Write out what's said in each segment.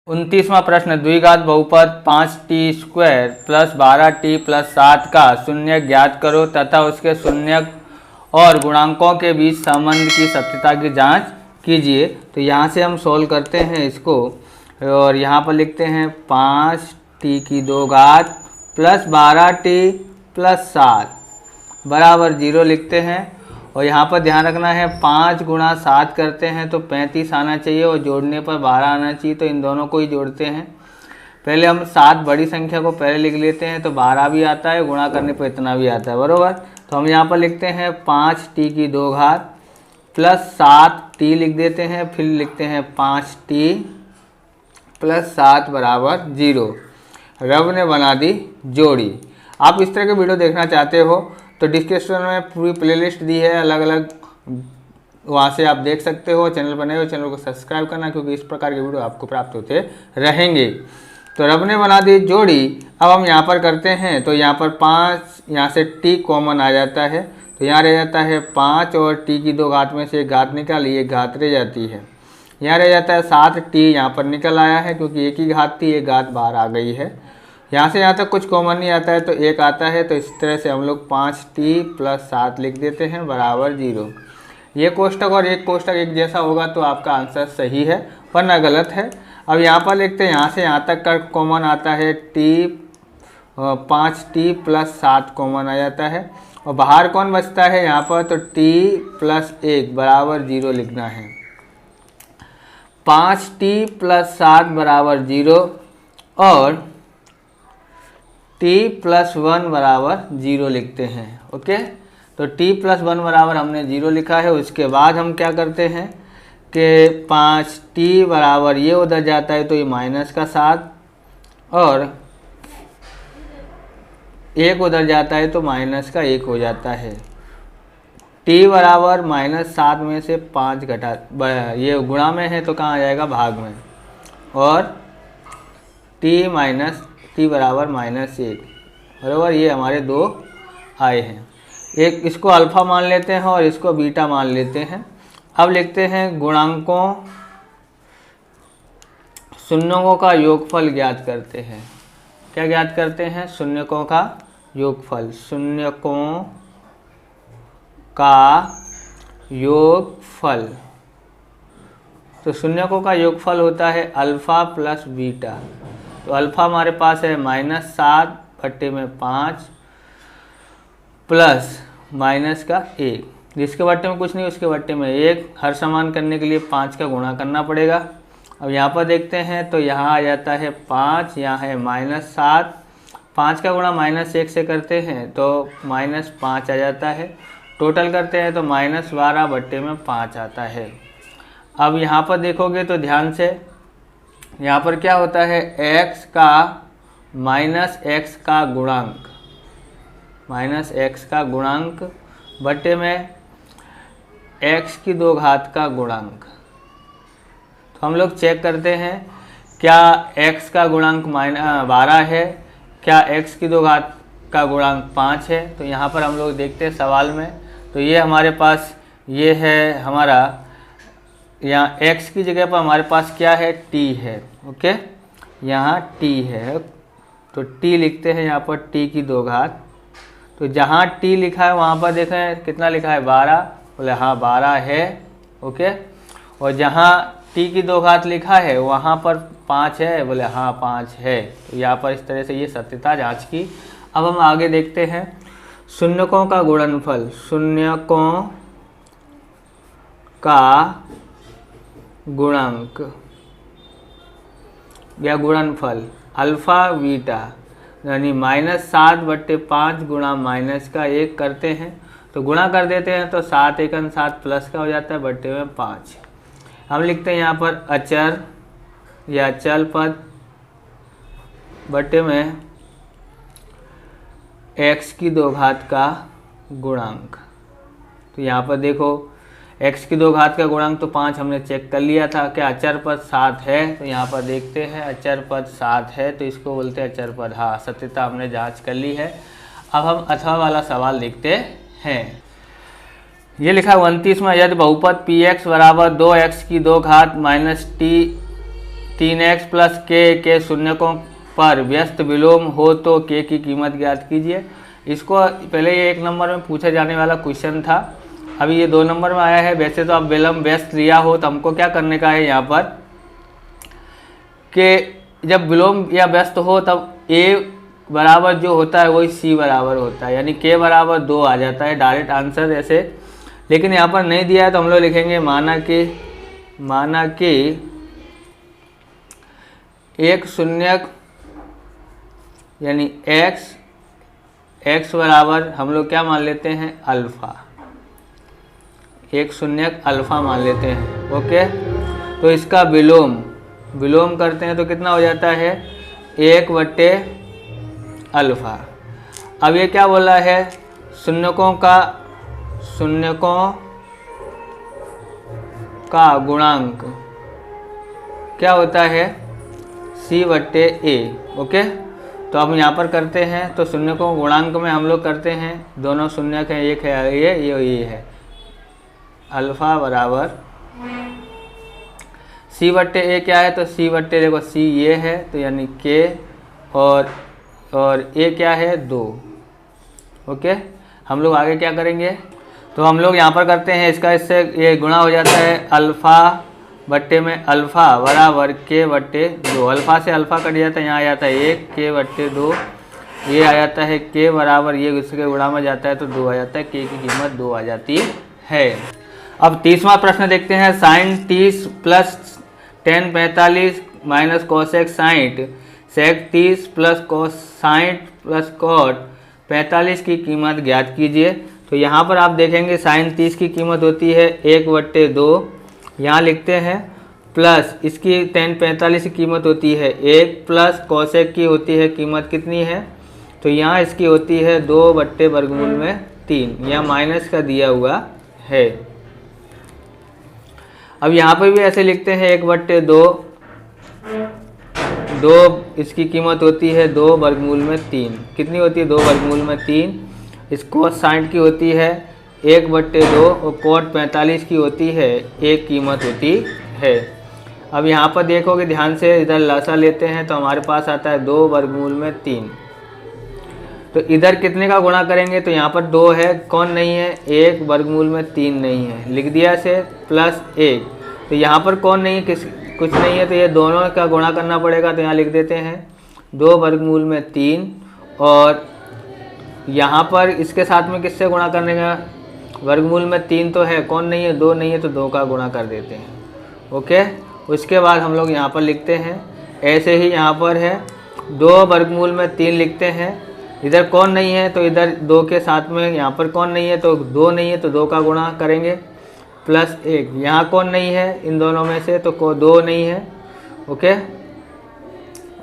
29वां प्रश्न, द्विघात बहुपद 5t² प्लस 12t प्लस 7 का शून्य ज्ञात करो तथा उसके शून्यक और गुणांकों के बीच संबंध की सत्यता की जांच कीजिए। तो यहाँ से हम सोल्व करते हैं इसको और यहाँ पर लिखते हैं 5t² प्लस 12t प्लस 7 बराबर 0 लिखते हैं। और यहाँ पर ध्यान रखना है 5 गुणा 7 करते हैं तो 35 आना चाहिए और जोड़ने पर 12 आना चाहिए, तो इन दोनों को ही जोड़ते हैं। पहले हम 7 बड़ी संख्या को पहले लिख लेते हैं तो 12 भी आता है, गुणा करने पर इतना भी आता है, बरोबर। तो हम यहाँ पर लिखते हैं 5t² प्लस 7t लिख देते हैं, फिर लिखते हैं 5t प्लस 7 बराबर 0। रब ने बना दी जोड़ी। आप इस तरह के वीडियो देखना चाहते हो तो डिस्क्रिप्शन में पूरी प्लेलिस्ट दी है अलग अलग, वहाँ से आप देख सकते हो। चैनल बने हो, चैनल को सब्सक्राइब करना क्योंकि इस प्रकार के वीडियो आपको प्राप्त होते रहेंगे। तो रब ने बना दी जोड़ी। अब हम यहाँ पर करते हैं तो यहाँ पर 5, यहाँ से t कॉमन आ जाता है तो यहाँ रह जाता है 5 और t² में से एक घात निकाली, एक घात रह जाती है। यहाँ रह जाता है 7t, यहाँ पर निकल आया है क्योंकि एक ही घात थी, एक घात बाहर आ गई है। यहाँ से यहाँ तक कुछ कॉमन नहीं आता है तो एक आता है, तो इस तरह से हम लोग 5t प्लस 7 लिख देते हैं बराबर 0। ये कोष्टक और एक कोष्टक एक जैसा होगा तो आपका आंसर सही है वरना गलत है। अब यहाँ पर लिखते हैं यहाँ से यहाँ तक का कॉमन आता है 5t प्लस 7 कॉमन आ जाता है और बाहर कौन बचता है यहाँ पर, तो t प्लस 1 बराबर 0 लिखना है। 5t प्लस 7 बराबर 0 और t प्लस 1 बराबर 0 लिखते हैं। ओके, तो t प्लस 1 बराबर हमने 0 लिखा है। उसके बाद हम क्या करते हैं कि 5t बराबर ये उधर जाता है तो ये माइनस का 7 और 1 उधर जाता है तो माइनस का 1 हो जाता है। t बराबर -7 में से 5 घटा, ये गुणा में है तो कहाँ आ जाएगा, भाग में, और t बराबर -1 बराबर, ये हमारे दो आए हैं। एक इसको अल्फ़ा मान लेते हैं और इसको बीटा मान लेते हैं। अब लिखते हैं गुणांकों शून्यकों का योगफल ज्ञात करते हैं। क्या ज्ञात करते हैं, शून्यकों का योगफल। शून्यकों का योगफल, तो शून्यकों का योगफल होता है अल्फ़ा प्लस बीटा। तो अल्फ़ा हमारे पास है -7 बट्टे में 5 प्लस माइनस का 1, जिसके बट्टे में कुछ नहीं उसके बट्टे में 1। हर समान करने के लिए 5 का गुणा करना पड़ेगा। अब यहाँ पर देखते हैं तो यहाँ आ जाता है 5, यहाँ है -7, 5 का गुणा -1 से करते हैं तो -5 आ जाता है। टोटल करते हैं तो -12 बट्टे में 5 आता है। अब यहाँ पर देखोगे तो ध्यान से, यहाँ पर क्या होता है, x का -x का गुणांक, -x का गुणांक बट्टे में x² का गुणांक। तो हम लोग चेक करते हैं क्या x का गुणांक 12 है, क्या x² का गुणांक 5 है। तो यहाँ पर हम लोग देखते हैं सवाल में, तो ये हमारे पास ये है हमारा, यहाँ x की जगह पर हमारे पास क्या है, t है। ओके, यहाँ t है तो t लिखते हैं यहाँ पर t²। तो जहाँ t लिखा है वहाँ पर देखें कितना लिखा है, 12, बोले हाँ 12 है। ओके, और जहाँ t² लिखा है वहाँ पर 5 है, बोले हाँ 5 है। तो यहाँ पर इस तरह से ये सत्यता जांच की। अब हम आगे देखते हैं शून्यकों का गुणनफल। शून्यकों का गुणांक या गुणनफल अल्फ़ा बीटा, यानी -7 बट्टे 5 गुणा -1 करते हैं तो गुणा कर देते हैं तो 7 × 7 प्लस का हो जाता है बट्टे में 5। हम लिखते हैं यहाँ पर अचर या चल पद बट्टे में x² का गुणांक। तो यहाँ पर देखो x² का गुणांक तो 5 हमने चेक कर लिया था। क्या अचर पद 7 है, तो यहाँ पर देखते हैं अचर पद 7 है तो इसको बोलते हैं अचर पद। हाँ, सत्यता हमने जांच कर ली है। अब हम अथवा वाला सवाल देखते हैं। ये लिखा है 29वां, यदि बहुपद px बराबर 2x² - t 3x प्लस के शून्यकों पर व्यस्त विलोम हो तो k की कीमत ज्ञात कीजिए। इसको पहले ये 1 नंबर में पूछा जाने वाला क्वेश्चन था, अभी ये 2 नंबर में आया है। वैसे तो अब विलोम व्यस्त लिया हो तो हमको क्या करने का है यहाँ पर कि जब विलोम या व्यस्त हो तब a बराबर जो होता है वही c बराबर होता है, यानी k बराबर 2 आ जाता है डायरेक्ट आंसर ऐसे। लेकिन यहाँ पर नहीं दिया है तो हम लोग लिखेंगे माना कि एक शून्यक यानी x बराबर हम लोग क्या मान लेते हैं अल्फ़ा, एक शून्यक अल्फ़ा मान लेते हैं। ओके, तो इसका विलोम करते हैं तो कितना हो जाता है 1/अल्फ़ा। अब ये क्या बोला है शून्यकों का गुणांक क्या होता है c/a। ओके, तो अब यहाँ पर करते हैं तो शून्यकों गुणांक में हम लोग करते हैं, दोनों शून्यक हैं, एक है ये है अल्फ़ा बराबर c/a क्या है तो c/, देखो c ये है तो यानी k और a क्या है 2। ओके, हम लोग आगे क्या करेंगे तो हम लोग यहाँ पर करते हैं इसका इससे ये गुणा हो जाता है अल्फ़ा बट्टे में अल्फ़ा बराबर k/2। अल्फ़ा से अल्फ़ा कट जाता है, यहाँ आ जाता है 1 k/2, ये आ जाता है k बराबर ये इसके गुणा में जाता है तो 2 आ जाता है, k की कीमत 2 आ जाती है। अब 30वां प्रश्न देखते हैं। Sine 30 plus tan 45 minus cosec 60 sec 30 plus cos 60 plus cot 45 की कीमत ज्ञात कीजिए। तो यहाँ पर आप देखेंगे साइन 30 की कीमत होती है 1/2, यहाँ लिखते हैं, प्लस इसकी टेन 45 की कीमत होती है 1, प्लस कोसेक की होती है कीमत कितनी है तो यहाँ इसकी होती है 2/3। यह माइनस का दिया हुआ है। अब यहाँ पर भी ऐसे लिखते हैं 1/2, इसकी कीमत होती है 2/3। कितनी होती है 2/3। इसको 60 की होती है 1/2 और कोट 45 की होती है 1 कीमत होती है। अब यहाँ पर देखोगे ध्यान से, इधर लसा लेते हैं तो हमारे पास आता है 2/3। तो इधर कितने का गुणा करेंगे तो यहाँ पर 2 है, कौन नहीं है 1/3 नहीं है, लिख दिया से प्लस 1। तो यहाँ पर कौन नहीं है कुछ नहीं है तो ये दोनों का गुणा करना पड़ेगा, तो यहाँ लिख देते हैं 2/3 और यहाँ पर इसके साथ में किससे गुणा करने का 3 तो है, कौन नहीं है 2 नहीं है तो 2 का गुणा कर देते हैं। ओके, उसके बाद हम लोग यहाँ पर लिखते हैं ऐसे ही, यहाँ पर है 2/3 लिखते हैं। इधर कौन नहीं है तो इधर 2 के साथ में यहाँ पर कौन नहीं है तो 2 नहीं है तो 2 का गुणा करेंगे प्लस 1। यहाँ कौन नहीं है इन दोनों में से तो 2 नहीं है। ओके,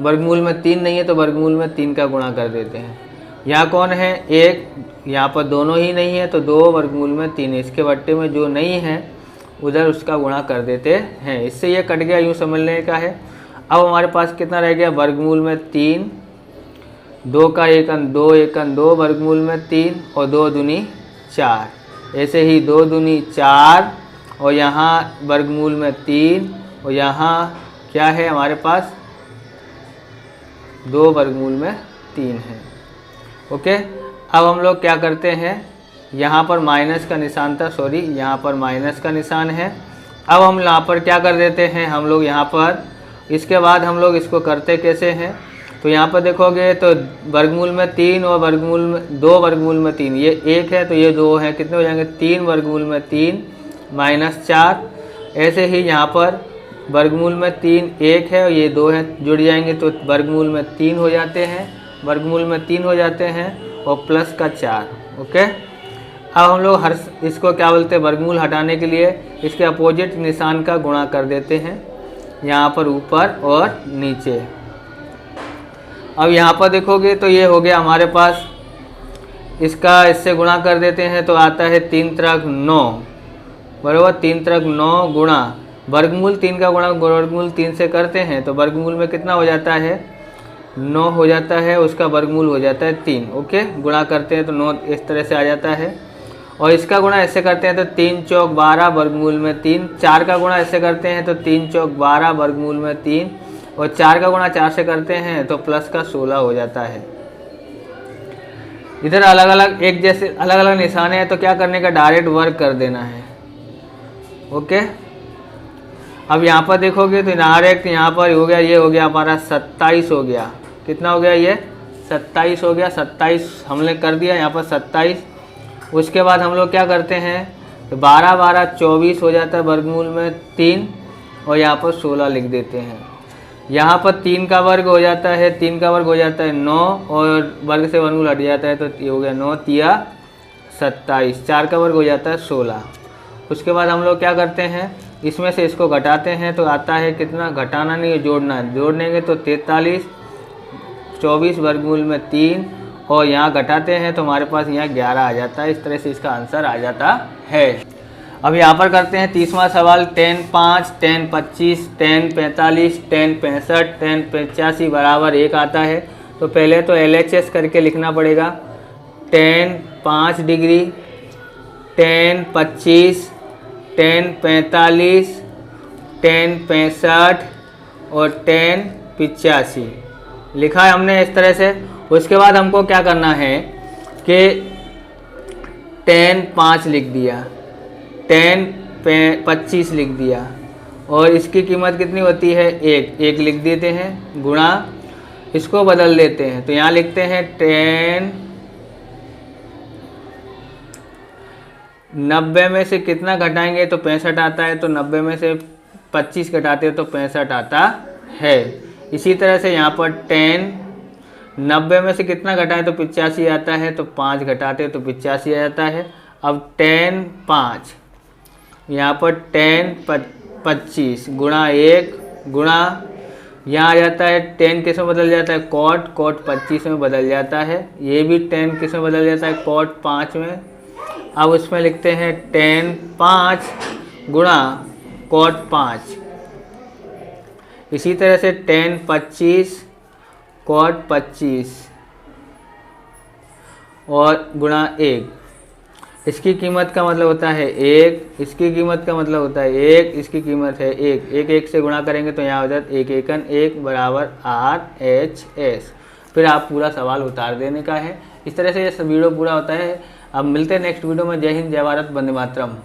3 नहीं है तो 3 का गुणा कर देते हैं। यहाँ कौन है 1, यहाँ पर दोनों ही नहीं है तो 2/3, इसके बट्टे में जो नहीं है उधर उसका गुणा कर देते हैं। इससे ये कट गया, यूँ समझने का है। अब हमारे पास कितना रह गया 3/3, 2 का 1 अंक 2 1 अंक 2/3 और 2 दूनी 4, ऐसे ही 2 दूनी 4 और यहाँ 3 और यहाँ क्या है हमारे पास 2/3 है। ओके, अब हम लोग क्या करते हैं, यहाँ पर माइनस का निशान था, सॉरी यहाँ पर माइनस का निशान है। अब हम यहाँ पर क्या कर देते हैं हम लोग यहाँ पर, इसके बाद हम लोग इसको करते कैसे हैं तो यहाँ पर देखोगे तो 3 और 2/3, ये 1 है तो ये 2 है, कितने हो जाएंगे 3/3 माइनस 4। ऐसे ही यहाँ पर 3 1 है और ये 2 है, जुड़ जाएंगे तो 3 हो जाते हैं, 3 हो जाते हैं और प्लस का 4। ओके, अब हम लोग इसको क्या बोलते हैं वर्गमूल हटाने के लिए इसके अपोजिट निशान का गुणा कर देते हैं, यहाँ पर ऊपर और नीचे। अब यहाँ पर देखोगे तो ये हो गया हमारे पास, इसका इससे गुणा कर देते हैं तो आता है 3 त्रिक 9 बराबर 3 त्रिक 9 गुणा वर्गमूल 3 का गुणा वर्गमूल 3 से करते हैं तो वर्गमूल में कितना हो जाता है 9 हो जाता है, उसका वर्गमूल हो जाता है 3। ओके, गुणा करते हैं तो 9 इस तरह से आ जाता है और इसका गुणा ऐसे करते हैं तो 3 चौक 12 वर्गमूल में 3। 4 का गुणा ऐसे करते हैं तो 3 चौक 12 वर्गमूल में 3 और 4 का गुणा 4 से करते हैं तो प्लस का 16 हो जाता है। इधर अलग अलग एक जैसे अलग अलग निशाने हैं तो क्या करने का, डायरेक्ट वर्क कर देना है। ओके, अब यहाँ पर देखोगे तो डायरेक्ट यहाँ पर हो गया, ये हो गया हमारा 27 हो गया। कितना हो गया, ये 27 हो गया। 27 हमने कर दिया यहाँ पर 27। उसके बाद हम लोग क्या करते हैं, तो 12 12 24 हो जाता है, वर्गमूल में 3 और यहाँ पर 16 लिख देते हैं। यहाँ पर 3 का वर्ग हो जाता है, 3 का वर्ग हो जाता है 9 और वर्ग से वर्गमूल हट जाता है तो ये हो गया 9 तिया 27। 4 का वर्ग हो जाता है 16। उसके बाद हम लोग क्या करते हैं, इसमें से इसको घटाते हैं तो आता है कितना, घटाना नहीं है जोड़ना है। जोड़ देंगे तो 43, 24 वर्गमूल में 3 और यहाँ घटाते हैं तो हमारे पास यहाँ 11 आ जाता है। इस तरह से इसका आंसर आ जाता है। अब यहाँ पर करते हैं 30वां सवाल। 10 5 10 25 10 45 10 65 10 85 बराबर 1 आता है। तो पहले तो LHS करके लिखना पड़ेगा। 10 5 डिग्री, 10 25, 10 45, 10 65 और 10 85 लिखा है हमने इस तरह से। उसके बाद हमको क्या करना है कि 10 5 लिख दिया, 10 25 लिख दिया और इसकी कीमत कितनी होती है, 1 लिख देते हैं, गुणा इसको बदल देते हैं। तो यहाँ लिखते हैं 10, 90 में से कितना घटाएंगे तो 65 आता है। तो 90 में से 25 घटाते हैं तो 65 आता है। इसी तरह से यहाँ पर 10, 90 में से कितना घटाएं तो 85 आता है। तो 5 घटाते हैं तो 85 आ जाता है। अब 10 5, यहाँ पर 10 25 गुणा 1 गुणा यहाँ आ जाता है 10 किस में बदल जाता है, कॉट 25 में बदल जाता है। ये भी 10 किस में बदल जाता है, कॉट 5 में। अब उसमें लिखते हैं 10 5 गुणा कॉट 5। इसी तरह से 10 25 कॉट 25 और गुणा 1। इसकी कीमत का मतलब होता है 1, इसकी कीमत का मतलब होता है 1, इसकी कीमत है 1। 1 से गुणा करेंगे तो यहाँ हो जाता है 1 एकन 1 बराबर RHS। फिर आप पूरा सवाल उतार देने का है। इस तरह से ये वीडियो पूरा होता है। अब मिलते हैं नेक्स्ट वीडियो में। जय हिंद, जय भारत, वंदे मातरम।